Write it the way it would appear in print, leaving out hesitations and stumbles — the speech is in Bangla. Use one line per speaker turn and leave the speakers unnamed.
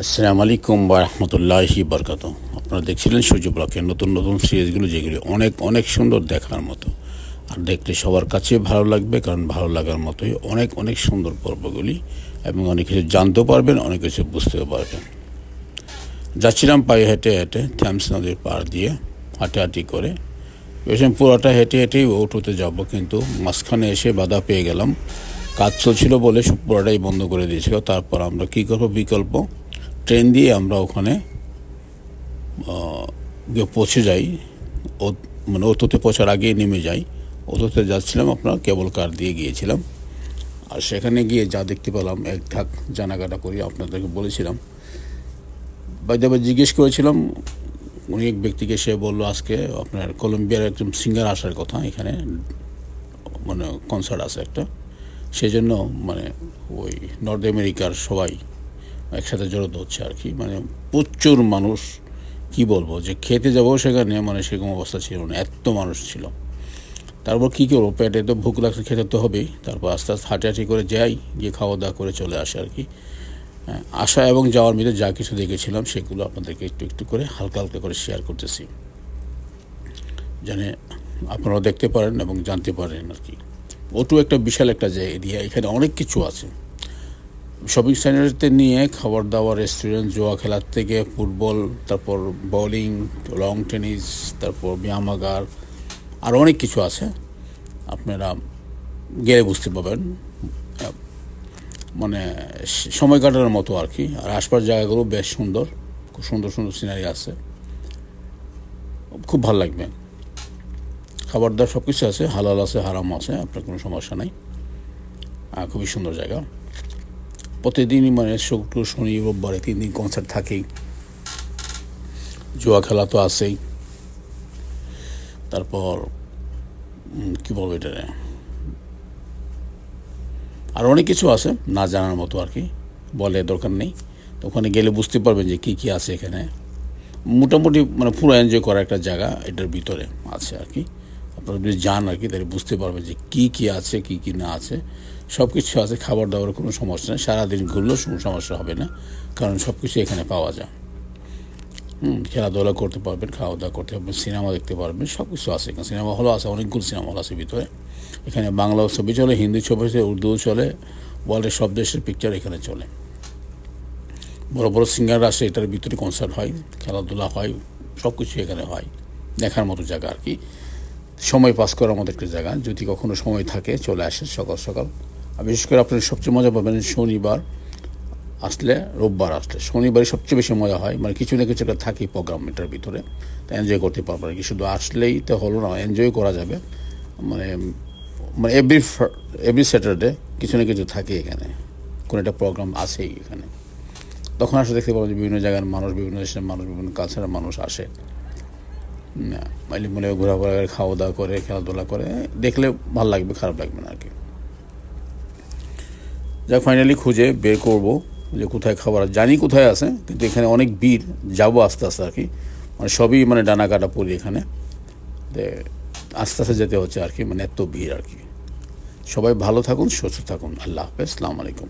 আসসালামু আলাইকুম ওয়া রাহমাতুল্লাহি বারাকাতুহু। আপনারা দেখছিলেন সূর্য ব্লকের নতুন নতুন সিরিজগুলো, যেগুলি অনেক অনেক সুন্দর দেখার মতো, আর দেখতে সবার কাছে ভালো লাগবে, কারণ ভালো লাগার মতোই অনেক অনেক সুন্দর পর্বগুলি, এবং অনেক কিছু জানতেও পারবেন, অনেক কিছু বুঝতেও পারবেন। যাচ্ছিলাম পায়ে হেঁটে হেঁটে থ্যামস নদীর পাড় দিয়ে হাঁটাহাঁটি করে। ভেবেছিলাম পুরোটা হেঁটে হেঁটেই ওঠোতে যাব, কিন্তু মাঝখানে এসে বাধা পেয়ে গেলাম। কাজ চলছিল বলে পুরোটাই বন্ধ করে দিয়েছিল। তারপর আমরা কী করবো, বিকল্প ট্রেন দিয়ে আমরা ওখানে গিয়ে পৌঁছে যাই। মানে ওতোতে পৌঁছার আগেই নেমে যাই। ওতোতে যাচ্ছিলাম, আপনার কেবল কার দিয়ে গিয়েছিলাম। আর সেখানে গিয়ে যা দেখতে পেলাম, এক ঢাক জানাকাটা করি আপনাদেরকে বলেছিলাম। বাইরে জিজ্ঞেস করেছিলাম উনি এক ব্যক্তিকে, সে বললো আজকে আপনার কলম্বিয়ার একজন সিঙ্গার আসার কথা, এখানে মানে কনসার্ট আছে একটা, সেই জন্য মানে ওই নর্থ আমেরিকার সবাই একসাথে জড়ো হচ্ছে আর কি। মানে প্রচুর মানুষ, কি বলবো, যে খেতে যাবো সেখানে মানে সেরকম অবস্থা ছিল না, এত মানুষ ছিল। তারপর কী করবো, পেটে তো ভুক লাগছে, খেতে তো হবেই। তারপর আস্তে আস্তে হাঁটাহাঁটি করে যাই, গিয়ে খাওয়া দাওয়া করে চলে আসে আর কি। আসা এবং যাওয়ার মধ্যে যা কিছু দেখেছিলাম সেগুলো আপনাদেরকে একটু একটু করে হালকা হালকা করে শেয়ার করতেছি, যেন আপনারাও দেখতে পারেন এবং জানতে পারেন আর কি। ওটু একটা বিশাল একটা যে এরিয়া, এখানে অনেক কিছু আছে। শপিং সেন্টারতে নিয়ে খাবার দাবার, রেস্টুরেন্ট, জুয়া খেলার থেকে ফুটবল, তারপর বোলিং, লং টেনিস, তারপর ব্যায়ামাগার, আর অনেক কিছু আছে। আপনারা গেলে বুঝতে পারবেন, মানে সময় কাটানোর মতো আর কি। আর আশপাশ জায়গাগুলো বেশ সুন্দর, খুব সুন্দর সুন্দর সিনারি আছে, খুব ভালো লাগবে। খাবার দাবার সব কিছু আছে, হালাল আছে, হারাম আছে, আপনার কোনো সমস্যা নাই। খুবই সুন্দর জায়গা। প্রতিদিনই মানে শুক্র শনি রোববারে 3 দিন কনসার্ট থাকেই। জুয়া খেলা তো আছেই। তারপর কী বলবো, এটা আর অনেক কিছু আছে না জানার মতো আর কি, বলে দরকার নেই। তো ওখানে গেলে বুঝতে পারবেন যে কী কী আছে এখানে। মোটামুটি মানে পুরো এনজয় করার একটা জায়গা এটার ভিতরে আছে আর কি। আপনারা যদি যান আর কি, তাহলে বুঝতে পারবেন যে কী কী আছে, কী কী না আছে, সব কিছু আছে। খাবার দাবার কোনো সমস্যা নেই, সারাদিন ঘুরলেও কোনো সমস্যা হবে না, কারণ সব কিছু এখানে পাওয়া যায়। খেলাধুলা করতে পারবেন, খাওয়া দাওয়া করতে পারবেন, সিনেমা দেখতে পারবেন, সব কিছু আছে এখানে। সিনেমা হলও আছে, অনেকগুলো সিনেমা হল আছে ভিতরে। এখানে বাংলাও ছবি চলে, হিন্দি ছবি চলে, উর্দুও চলে, ওয়ার্ল্ডের সব দেশের পিকচার এখানে চলে। বড় বড় সিঙ্গার আসে, এটার ভিতরে কনসার্ট হয়, খেলাধুলা হয়, সব কিছু এখানে হয়। দেখার মতো জায়গা আর কি, সময় পাস করার মতো একটা জায়গা। যদি কখনো সময় থাকে চলে আসেন সকাল সকাল। আর বিশেষ করে আপনার সবচেয়ে মজা পাবেন শনিবার আসলে, রোববার আসলে। শনিবারে সবচেয়ে বেশি মজা হয়, মানে কিছু না কিছু একটা থাকে প্রোগ্রাম এটার ভিতরে, তো এনজয় করতে পারবেন আর কি। শুধু আসলেই তো হলো না, এনজয় করা যাবে। মানে মানে এভরি স্যাটারডে কিছু না কিছু থাকে এখানে, কোনো একটা প্রোগ্রাম আছেই এখানে। তখন আসলে দেখতে পাবো যে বিভিন্ন জায়গার মানুষ, বিভিন্ন দেশের মানুষ, বিভিন্ন কালচারের মানুষ আসে। মাইলে মনে ঘোরাফেরা করে, খাওয়া দাওয়া করে, খেলাধুলা করে, দেখলে ভালো লাগবে, খারাপ লাগবে না আর কি। যা ফাইনালি খুঁজে বের করবো যে কোথায় খাবার, জানি কোথায় আছে, কিন্তু এখানে অনেক ভিড়, যাবো আস্তে আস্তে আর কি। মানে সবই মানে ডানা কাটা পড়ি এখানে, আস্তে আস্তে যেতে হচ্ছে আর কি, মানে এত ভিড় আর কি। সবাই ভালো থাকুন, সুস্থ থাকুন। আল্লাহ হাফেজ, আসসালামু আলাইকুম।